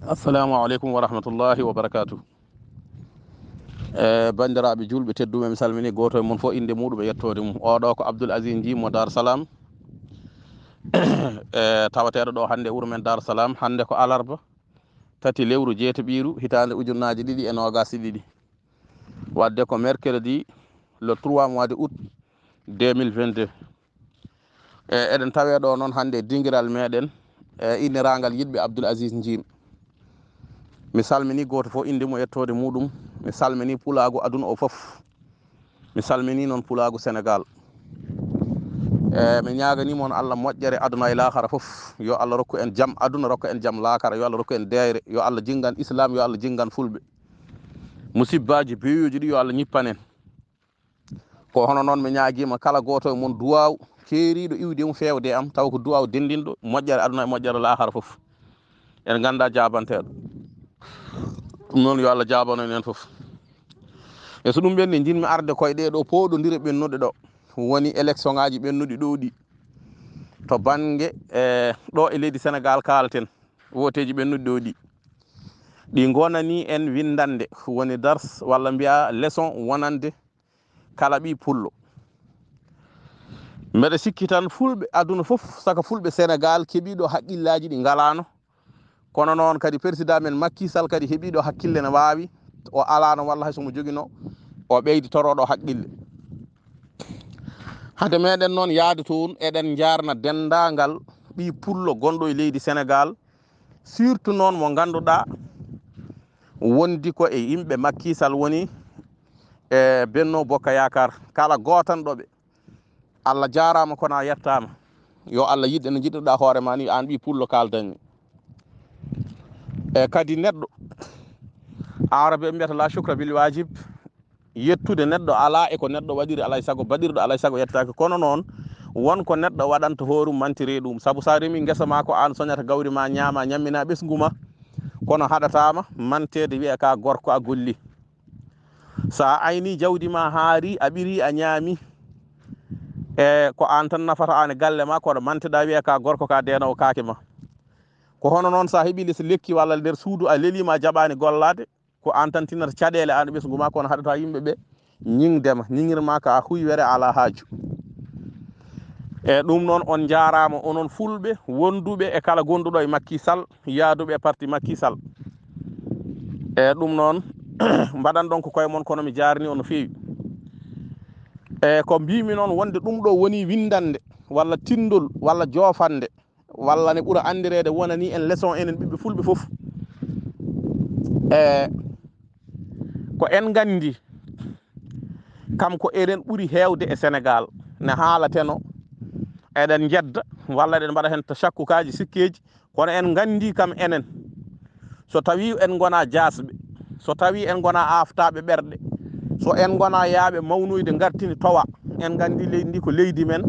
assalamu aleykum wa rahmatullahi wa barakatuh. Bandiraɓe julɓe tedduɓe mi salmini goto e mon fof inde muɗum e yettode mum. Oɗo ko Abdoul Aziz Dji mo Dar Salam tawateɗo ɗo hande wuuro men Dar Salam. Hande ko alarba 3 lewru jeetaɓiru hitande ujunnaje 221 wadde ko mercredi le 3 mois de août 2022. Eɗen tawe ɗo noon hande dinguiral meɗen inniragal yiɗɓe Abdoul Aziz Dji. mi salmini goto fof inde mum yettode muɗum. mi salmini pulagu aduna o foof. mi salmini noon pulagu Sénégal. mi ñagani moon Allah moƴƴere aduna e lahara foof. yo Allah rokku en jaam aduna, rokku en jaam lakara. yo Allah rokku en deyre. yo Allah jingan islam. yo Allah jingan fulɓe. musibbaji beyoji ɗi yo Allah ñippanen. ko hono noon mi ñaguima kala goto e mon duwaw keeriɗo iwde mum fewde am taw ko duwaw dendinɗo moƴƴere aduna e moƴƴere lahara foof. en ganda jabanteɗo ɗum noon yo Allah jabano en foof. e so ɗum ɓenni jinmi arde koye ɗeɗo poɗodire ɓennuɗe ɗo woni élection ngaji ɓennuɗi ɗo ɗi to banggue ɗo e leydi Sénégal kalten woteji ɓennuɗi ɗo ɗi gonani en windande woni dars walla mbiya leçon wonande kala ɓi pullo. mbeɗa sikki tan fulɓe aduna foof saka fulɓe Sénégal keeɓiɗo haqqillaji ɗi galano, kono noon kadi président men Macky Sall kadi heeɓiɗo hakkille ne wawi o alano walla hay somo joguino o ɓeydi toroɗo haqqille. hade meɗen noon yaade toon eɗen jarna dendagal ɓi pullo gonɗo e leydi Sénégal, surtout noon mo ganduɗa wondi ko e yimɓe Macky Sall woni e Benno Bokka Yakar. kala gotanɗoɓe Allah jarama kono a yettama. yo Allah yiɗɗe no jiɗɗoɗa hoorema ni an ɓi pullo kaldanni. e kadi neɗɗo arabe mbiyata la shukra bil wajib. yettude neɗɗo ala e ko neɗɗo waɗiri alay saago, baɗirɗo alay saago yettaki. kono noon wonko neɗɗo waɗanta horum mantiri ɗum. saabu sa reemi guesa ma ko an soñata gawri ma ñaama ñammina ɓesguma, kono haɗatama mantede wiya ka gorko a golli. sa ayni jawdi ma haari a ɓiri a ñaami e ko an tan nafata an e galle ma, koɗo manteɗa wiya ka gorko ka denowo kaake ma. ko hono noon sa heeɓi less lekki walla nder suudu a lelima a jaɓani gollade, ko an tan tinnata caɗele an ɓesgu ma, kono haɗata yimɓeɓe ñingdema ñiŋirma ka huywere ala haaju. e ɗum noon on jarama onon fulɓe wonduɓe e kala gonduɗo e Macky Sall, yaaduɓe e parti Macky Sall. e ɗum noon mbaɗan ɗon ko koye mon, kono mi jarni on no fewi. e ko mbimi noon wonde ɗum ɗo woni windande walla tindol walla jofande walla ne ɓuura andirede wonani en leçon enen ɓiɓɓe fulɓe foof. e ko en gandi kam ko eɗen ɓuuri hewde e Sénégal ne haalateno eɗen jedda walla eɗen mbaɗa hen sakkukaji sikkeji, kono en gandi kam enen so tawi en gona jasɓe, so tawi en gona aftaɓe ɓerɗe, so en gona yaaɓe mawnoyde gartini towa, en gandi leydi ndi ko leydi men.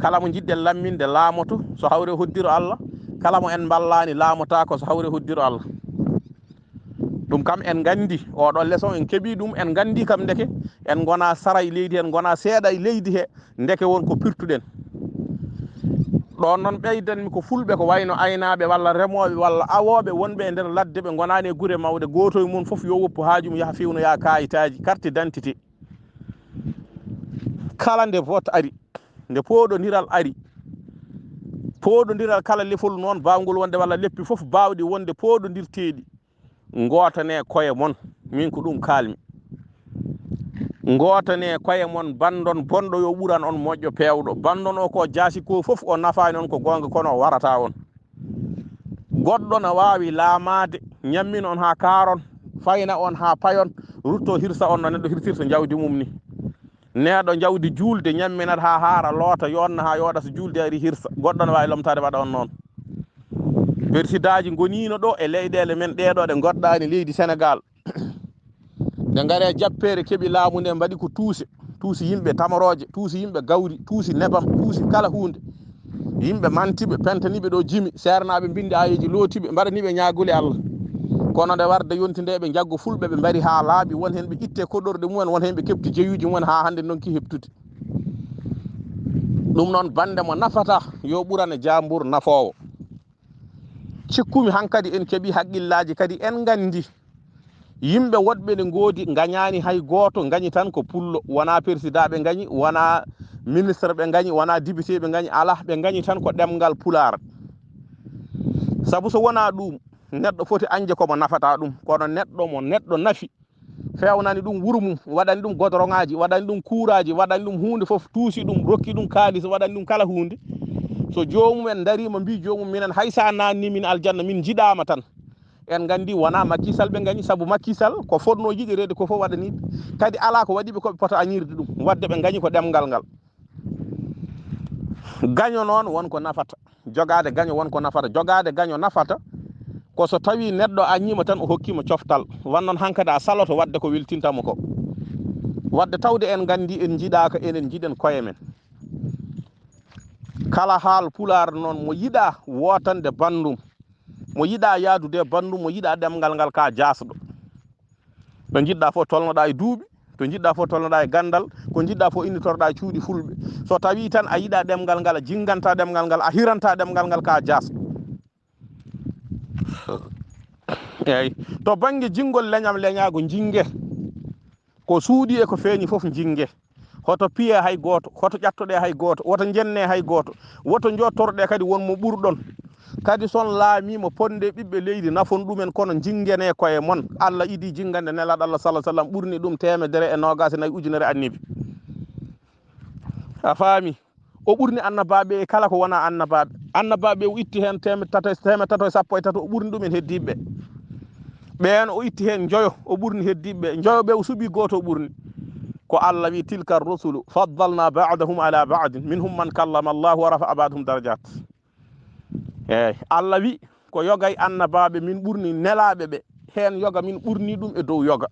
kala mo jiɗɗen lamminde laamoto so hawre hoddiro Allah, kala mo en ballani laamotako so hawre hoddiro Allah. ɗum kam en gandi oɗo leçon en keeɓi ɗum. en gandi kam ndeke en gona sara e leydi, en gona seeɗa e leydi he, ndeke won ko pirtuɗen. ɗon noon ɓeydanmi ko fulɓe ko wayno aynaɓe walla remoɓe walla awoɓe wonɓe e nder ladde ɓe gonani e guure mawɗe, goto e mum foof yo woppu haaju mum yaha fewnoya kayitaji carte d'identité. kala nde vote ari, nde poɗodiral ari, poɗodiral kala lefol noon bawgol wonde walla leppi foof bawɗi wonde poɗodirteɗi, gotane koye mon. min ko ɗum kalmi. gotane koye mon. bandon bonɗo yo ɓuran on moƴƴo pewɗo. bandon o ko jaasi ko foof o nafani on ko gonga, kono o warata on. goɗɗo no wawi laamade ñammin on ha karon, fayna on ha payon, rutto hirsa on no neɗɗo hirtirta jawdi mum ni. neɗo jawdi julde ñamminat ha haara loota yonna ha yooɗa, so julde ari hirsa. goɗɗo no wawi lomtade waɗa on noon. persidaji gonino ɗo e leyɗele men ɗeɗo ɗe goɗɗani leydi Sénégal, ɓe gaare jappere keeɓi laamu nde mbaɗi ko tuusi yimɓe tamoroje, tuusi yimɓe gawri, tuusi nebam, tuusi kala hunde. yimɓe mantiɓe pentaniɓe ɗo jimi, sernaɓe bindi ayeji lootiɓe, mbaɗaniɓe ñagule Allah. kono nde warde yonti nde ɓe jaggo fulɓe ɓe mbari ha laaɓi. won hen ɓe itte koɗorɗe mumen, won hen ɓe kepti jeyuji mumen ha hande donki heptude. ɗum noon bande mo nafata yo ɓurane jambur nafowo. cikkumi hankadi en keɓi haqqillaji kadi en gandi yimɓe woɗɓe ɗe goodi gañani hay goto gañi tan ko pullo, wona président ɓe gañi, wona ministre ɓe gañi, wona député ɓe gañi, ala ɓe gañi tan ko ɗemgal pular. Saabu so wona ɗum neɗɗo foti anje komo nafata ɗum, kono neɗɗo mo neɗɗo nafi fewnani ɗum wuuro mum, waɗani ɗum godoron ngaji, waɗani ɗum kuuraji, waɗani ɗum hunde foof, tuusi ɗum, rokki ɗum kaalis, waɗani ɗum kala hunde. So jomumen darima mbi jomum minen hay sa nanni min aljanna min jiɗama tan, en gandi wona Macky Sall ɓe gañi, saabu Macky Sall ko fotno yiɗirede ko fof waɗani kadi ala ko waɗiɓe koɓe pota añirde ɗum, wadde ɓe gañi ko ɗemgal ngal. gaño noon wonko nafata, jogade gaño wonko nafata, jogade gaño nafata ko so tawi neɗɗo añima tan o hokkima coftal, wannon hankadi a saloto wadde ko weltintamo ko. Wadde tawde en gandi en jiɗaka enen jiɗen koye men. Kala haal pular noon mo yiɗa wotande bandum, mo yiɗa yaadude bandum, mo yiɗa ɗemgal ngal ka jasɗo. To jiɗɗa fof tolnoɗa e duuɓi, to jiɗɗa fof tolnoɗa e gandal, ko jiɗɗa fof innitorɗa e cuuɗi fulɓe. So tawi tan a yiɗa ɗemgal ngal, a jinganta ɗemgal ngal, a hiranta ɗemgal ngal ka jasɗo. eyyi to banggue jingol leñam leñago jingue ko suuɗi e ko feeñi foof jingue. Hoto piye hay goto, hoto ƴattoɗe hay goto, woto jenne hay goto, woto jottorɗe kadi wonmo ɓurɗon. Kadi son laamima ponde ɓiɓɓe leydi nafon ɗumen, kono jingene koye mon. Allah idi jingande nelaɗo Allah sallah sallam ɓurni ɗum 124 ujunere annabi. A faami, o ɓurni annabaɓe e kala ko wona annabaɓe. Annabaɓe o itti hen 313 o ɓurni ɗumen heddiɓe. ɓen o itti hen joyo o ɓurni heddiɓe. Joyoɓe o suuɓi goto o ɓurni. Ko Allah wi tilka rusulu faddalna ba'dahum ala ba'din minhum man kallama Allah wa rafa'a ba'dahum darajat. eyyi Allah wi ko yogay annabaɓe min ɓurni nelaɓe ɓe, hen yoga min ɓurni ɗum e dow yoga.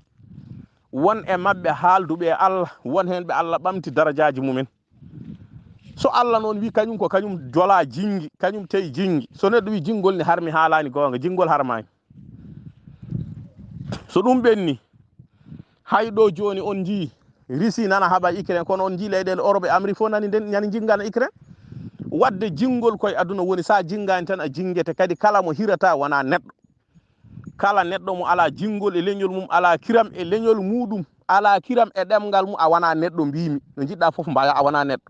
Won e mabɓe haalduɓe e Allah, won hen ɓe Allah ɓamti darajaji mumen. So Allah noon wi kañum ko kañum jola jingi, kañum tawi jingi. So neɗɗo wi jingol ni harmi haalani gonga, jingol harmani. So ɗum ɓenni hay ɗo joni on jii Russie nana haɓa Ukraine, kono on jii leyɗele Europe e Amérique fof nani jingana Ukraine. Wadde jingol koye aduna woni, sa jingani tan a jingete. Kadi kala mo hirata wona neɗɗo, kala neɗɗo mo ala jingol e leñol mum, ala kiram e leñol muɗum, ala kiram e ɗemgal mum, a wona neɗɗo mbimi. No jiɗɗa foof mbaya a wona neɗɗo.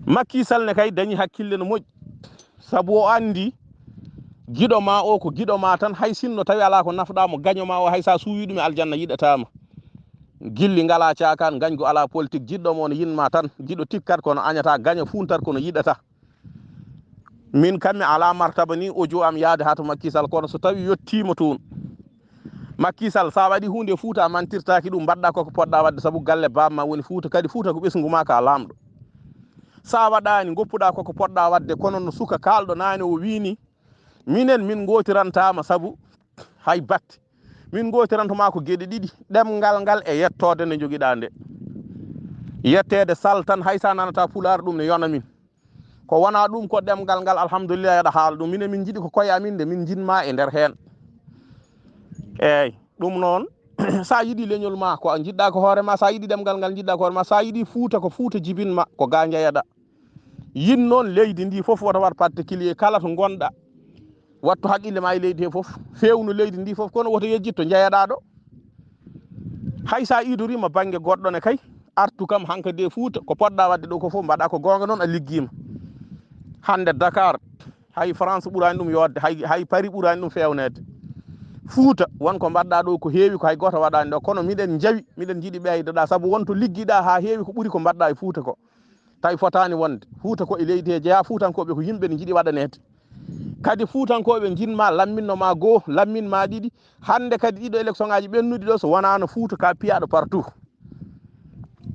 Macky Sall ne kay dañi hakkille no moƴƴi, saabu o andi giɗo ma o ko giɗo ma tan, hay sinno tawi ala ko nafɗamo gaño ma o, hay sa suuwi ɗum e aljanna yiɗatama. Gilli ngala cakan, gañgo ala politique, jiɗɗo mo no yinma tan, jiɗo tikkat kono añata, gaña funtat kono yiɗata. Min kammi ala martaba ni audio am yaade ha to Macky Sall, kono so tawi yettima toon Macky Sall sa waɗi hunde Fouta mantirtaki ɗum, mbaɗɗa koko poɗɗa wadde, saabu galle bamma woni Fouta, kadi Fouta ko ɓesgu ma ka lamɗo. Sa waɗani goppuɗa koko poɗɗa wadde, kono no suka kalɗo nane o wini minen min gotirantama, saabu hay batte min gotirantoma ko gueɗe ɗiɗi, ɗemgal ngal e yettode nde joguiɗa nde. Yettede Sall tan hay sa nanata pular ɗum ne yona min, ko wona ɗum ko ɗemgal ngal alhamdulillah yaɗa haala ɗum. Minen min jiiɗi ko koye amin nde min jinma e nder hen. eyyi ɗum noon sa yiiɗi leñol ma ko jiɗɗa ko hoorema, sa yiiɗi ɗemgal ngal jiɗɗa ko hoorema, sa yiiɗi Fouta ko Fouta jibinma ko ga jeeyaɗa. Yin noon leydi ndi foof woto wat particulier, kala to gonɗa wattu haqqille ma e leydi he foof, fewnu leydi ndi foof, kono woto yejjitto jeeyaɗa ɗo. Hay sa idorima banggue goɗɗo ne kay artu kam hankkadi e Fouta, ko poɗɗa wadde ɗo ko foof mbaɗa ko gonga noon, a liggima. Hande Dakar hay France ɓurani ɗum yodde, hay Paris ɓurani ɗum fewnede. Fouta wonko mbaɗɗa ɗo ko heewi ko hay goto waɗani ɗo, kono miɗen jawi, miɗen jiiɗi ɓeydoɗa, saabu wonto ligguiɗa ha heewi ko ɓuuri ko mbaɗɗa e Fouta ko, tawi fotani wonde. Fouta ko e leydi he jeeya, Foutankoɓe ko yimɓe ne jiiɗi waɗanede. Kadi Foutankoɓe jinma lamminno ma goho, lamminma ɗiɗi. Hande kadi ɗiɗo élection ngaji ɓennuɗi ɗo, so wonano Fouta ka piyaɗo partout.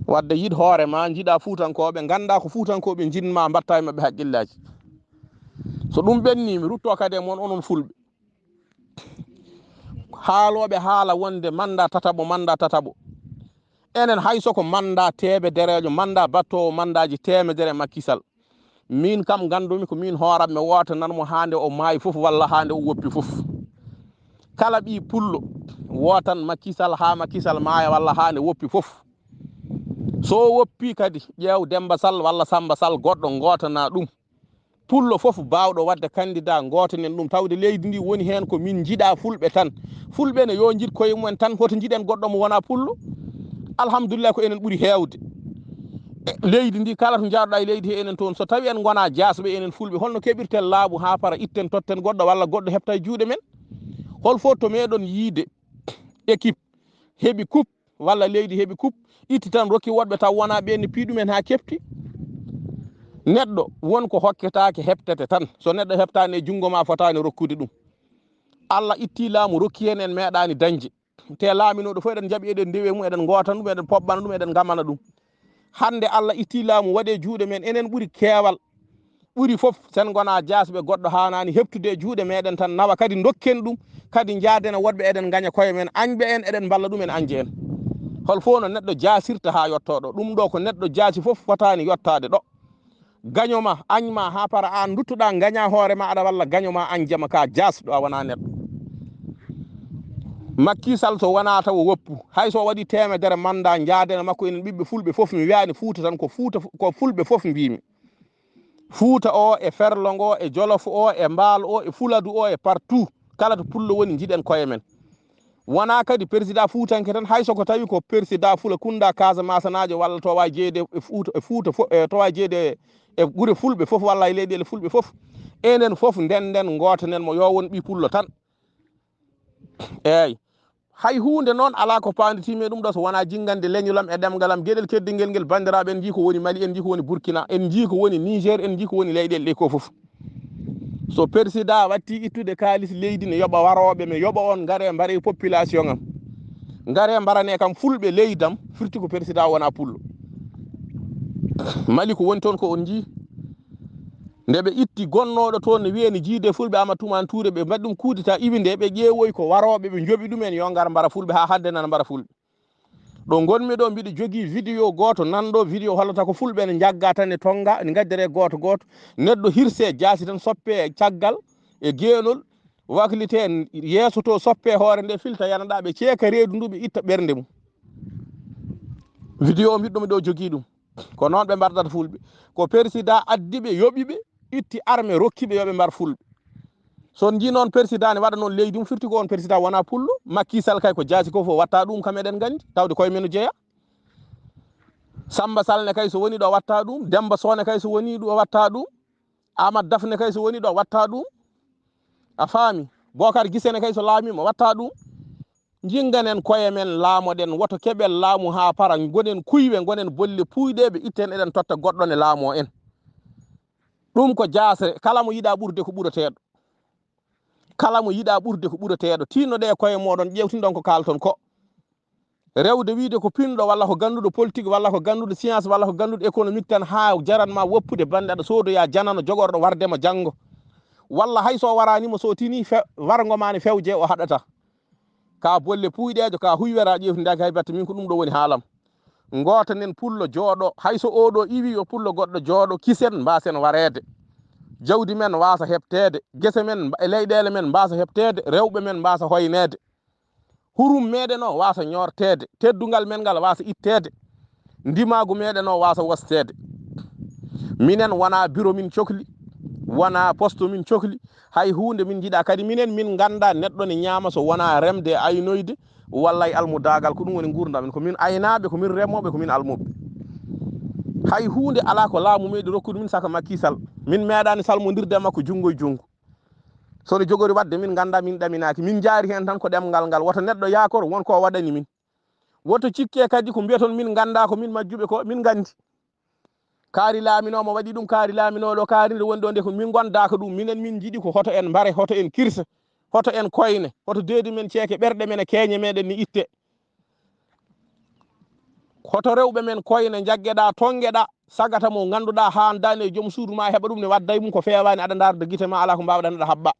Wadde yiid hoore ma, jiiɗa Foutankoɓe, ganda ko Foutankoɓe jinma, mbatta e mabɓe haqqillaji. So ɗum ɓenni mi rutto kadi e moon onon fulɓe, haaloɓe haala wonde manda tataɓo. Enen hay soko manda teɓederejo, manda battowo mandaji temedere Macky Sall, min kam gandumi ko min hooram mi wotananmo hande o maayi foof, walla hande o woppi foof. Kala ɓi pullo wotan Macky Sall ha Macky Sall maaya, walla hande woppi foof. So woppi kadi ƴeew Demba Sall walla Samba Sall goɗɗo gotana ɗum, pullo fof bawɗo wadde candidat gotonen ɗum tawde leydi ndi woni hen ko min jiiɗa fulɓe tan fulɓe ne yo jiid koye mumen tan hoto jiiɗen goɗɗo mo wona pullo alhamdulillah ko enen ɓuuri hewde leydi ndi kala to jaaɗoɗa e leydi he enen toon so tawi en gona jasɓe enen fulɓe holno keɓirten laaɓu ha para itten totten goɗɗo walla goɗɗo heɓta e juuɗe men hol fof to meɗon yiide équipe heeɓi coupe walla leydi heeɓi coupe itti tan rokki woɗɓe taw wona ɓenne piiɗumen ha kefti neɗɗo wonko hokketake heɓtete tan so neɗɗo heɓtani e junggo ma fotani rokkude ɗum Allah itti laamu rokki hen en meeɗani dañde te laaminoɗo fof eɗen jaaɓi eɗen ndewe mum eɗen gotan ɗum eɗen poɓɓana ɗum eɗen gamana ɗum hande Allah itti laamu waɗe juuɗe men enen ɓuuri keewal ɓuuri fof sen gona jasɓe goɗɗo hanani heɓtude e juuɗe meɗen tan nawa kadi dokken ɗum kadi jaaden woɗɓe eɗen gaña koye men añɓe en eɗen balla ɗum en anje en hol fof no neɗɗo jasirta ha yettoɗo ɗum ɗo ko neɗɗo jaasi fof fotani yettade ɗo gañoma añma ha para an duttoɗa gaña hoore ma aɗa walla gañoma anjama ka jasɗo a wona neɗɗo Macky Sall so wona taw woppu hayso waɗi temedere manda jaadena makko enen ɓiɓɓe fulɓe fof mi wiyani Fuuta tan ko fulɓe fof mbimi Fuuta o e Ferlongo e Jolof o e Mbaal o e Fuladu o e partout kala to pullo woni jiiɗen koye men wona kadi président Fuutanke tan hayso ko tawi ko président Fula Kunda Casamance najo walla to wawi jeeyde e Fuuta to wawi jeeyde e ɓuure fulɓe fof walla e leyɗele fulɓe fof enen fof nden gotonen mo yo won ɓi pullo tan eyyi hay hunde noon ala ko panditimi ɗum ɗo so wona jingande leñolam e ɗemgalam gueɗel keddingel ngel bandiraɓe en jii ko woni Mali en jii ko woni Burkina en jii ko woni Niger en jii ko woni leyɗele ɗe ko fof so président watti ittude kalis leydi ne yoɓa waroɓe mi yoɓa on gaare mbaɗe population am gaare mbarane kam fulɓe leydam firti ko président wona pullo Mali ko woni toon ko on jii nde ɓe itti gonnoɗo toon ne wiye ne jiide fulɓe Amadou Touré ɓe mbaɗi ɗum kuudita ibinde ɓe ƴeewoy ko waroɓe ɓe joɓi ɗumen yo ngar mbara fulɓe ha hadde nana mbara fulɓe ɗo gonmi ɗo mbiɗo jogui vidéo goto nanɗo vidéo hollata ko fulɓe ne jagga tan ne tonga ne gaddere goto neɗɗo hirse jaasi tan soppe e caggal e gueɗol waklite yeeso to soppe hoore nde filta yanaɗa ɓe ceeka reedu ndu ɓe itta ɓernde mum vidéo o mbiɗɗomi ɗo jogui ɗum ko noon ɓe mbardata fulɓe ko président addiɓe yoɓiɓe itti armé rokkiɓe yoɓe mbar fulɓe son ji noon président ne waɗa noon leydi mum firti ko on président wona pullo Macky Sall kay ko jaasi ko fof watta ɗum kam eɗen gandi tawde koye men jeeya Samba Sall ne kay so woni ɗo watta ɗum Demba Sow ne kay so woni ɗo watta ɗum Amadou Daf kay so woni ɗo watta ɗum a faami Bocar Guissé ne kay so laamima watta ɗum jinganen koye men laamoɗen woto keɓel laamu ha para gonen kuyɓe gonen bolle puyɗeɓe itten eɗen totta goɗɗo ne laamo en ɗum ko jasre kala mo yiɗa ɓurde ko ɓuurateɗo kala mo yiɗa ɓurde ko ɓuurateɗo tinnoɗe koye moɗon ƴewtin ɗon ko kalton ko rewde wiide ko pinɗo walla ko ganduɗo politique walla ko ganduɗo science walla ko ganduɗo économique tan ha jaranma woppude bande aɗa soodoya janano jogorɗo wardema janggo walla hayso waranimo so tini wargo ma ne fewje o haɗata ka bolle puyɗejo ka huywera ƴewtidaki hay batte min ko ɗum ɗo woni haalam gotanen pullo jooɗo hayso oɗo iwi yo pullo goɗɗo jooɗo kisen mbasen warede jawdi men wasa heɓtede gese men e leyɗele men mbasa heɓtede rewɓe men mbasa hoynede hurum meɗen o wasa ñortede teddugal men ngal wasa ittede ndimagu meɗen o wasa wostede minen wona bureau min cohli wona poste min cohli hay hunde min jiiɗa kadi minen min ganda neɗɗo ne ñaama so wona remde e aynoyde walla e almudagal ko ɗum woni gurdam ko min aynaɓe ko min remoɓe ko min almuɓe hay hunde ala ko laamu meɗi rokkude min saka Macky Sall min meeɗani salmodirde makko junggo e junggo sono jogori wadde min ganda min ɗaminaki min jaari hen tan ko ɗemgal ngal woto neɗɗo yakoro wonko waɗani min woto cikke kadi ko mbiyaton min ganda ko min majjuɓe ko min gandi kaari laaminomo waɗi ɗum kaari laaminoɗo kaari nde woni ɗo nde ko min gondaka ɗum minen min jiiɗi ko hoto en mbare hoto en kirsa hoto en koyne hoto deedi men ceeke ɓerɗe men e keeñe meɗen ni itte hoto rewɓe men koyne jaggeɗa tongueɗa sagata mo ganduɗa ha dani e joom suudu ma heɓa ɗum ne wadday mum ko fewani aɗa darda guite ma ala ko mbawɗa neɗa habɓa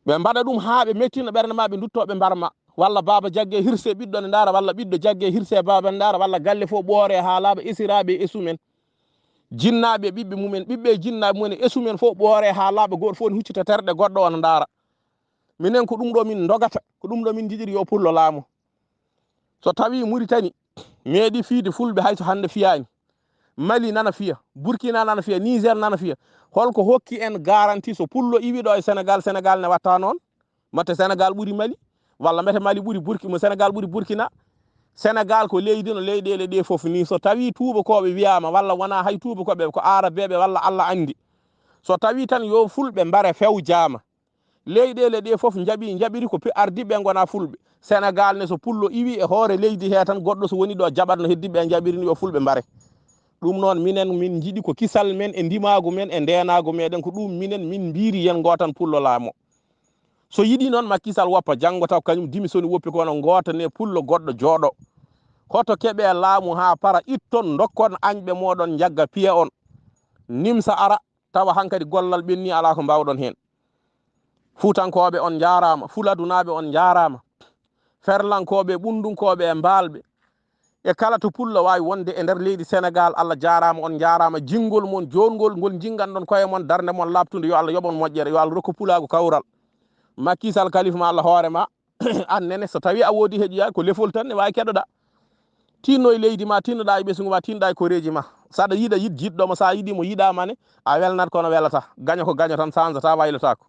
ɓe mbaɗa ɗum ha ɓe mettina ɓernde ma ɓe duttoɓe mbarma walla baba jagge hirse ɓiɗɗo ne dara walla ɓiɗɗo jagge hirse baba ne dara walla galle fo ɓoore ha laaɓa esiraɓe e esumen jinnaɓe ɓiɓɓe mumen ɓiɓɓe jinnaɓe mumen e esumen fo ɓoore ha laaɓa goto fof ne huccita terɗe goɗɗo on dara minen ko ɗum ɗo min dogata ko ɗum ɗo min jiɗiri yo pullo laamu so tawi Mauritanie meeɗi fiide fulɓe hayso hande fiyani Mali nana fiya, Burkina nana fiya, Niger nana fiya. Holko hokki en garantie so pullo iwi ɗo e Sénégal, Sénégal ne watta noon. Mate Sénégal ɓuri Mali, walla mete Mali ɓuri Burkina, Sénégal ɓuri Burkina. Sénégal ko leydi no leyɗele ɗe fof ni. So tawi tubakoɓe wiyama walla wona hay tubakoɓe ko arabeɓe walla Allah andi, so tawi tan yo fulɓe mbare fewjama, leyɗele ɗe fof jaɓiri ko ardiɓe gona fulɓe. Sénégal ne so pullo iwi e hoore leydi he tan, goɗɗo so woni ɗo jaɓat no heddiɓe jaɓirini yo fulɓe mbare. ɗum noon minen min jiiɗi ko kisal men e ndimagu men e ndenagu meɗen, ko ɗum minen min mbiri yen gotan pullo laamo. So yiɗi noon ma kisal woppa, janggo taw kañum dimisoni woppi kono gotane pullo goɗɗo jooɗo. Hoto keɓe laamu ha para, itton dokkon añɓe moɗon jagga piya on, nimsa ara tawa hankadi gollal ɓenni ala ko mbawɗon hen. Fuutankoɓe on jarama, fuladunaɓe on jarama, ferlankoɓe, ɓundunkoɓe e mbalɓe e kala to pullo wawi wonde e nder leydi Sénégal, Allah jarama, on jarama. Jingol mon jongol ngol jinganɗon koye mon, darde mon labtude, yo Allah yoɓon moƴƴere, yo Allah rokku pulago kawral. Macky Sall kalifma Allah hoorema annene so tawi a wodi heeƴoya ko lefol tan ne wawi keɗoɗa, tinno e leydi ma, tinnoɗa e ɓesgu ma, tinnoɗa e koreji ma. Saɗa yiiɗa jiɗɗoma, sa yiiɗimo yiiɗama ne a welnat kono welata, gaña ko gaña tan, sansata, waylotako.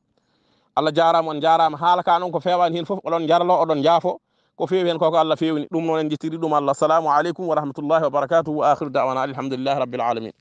Allah jarama, on jarama. Haala ka noon ko fewani hen fof oɗon jarlo, oɗon jaafo, ko fewi hen koko Allah fewni. ɗum noon en jettiri ɗum Allah. Assalamu aleykum wa rahmatullahi wa barakatuhu, wa akhiru da'wana alhamdulillahi rabbil alamin.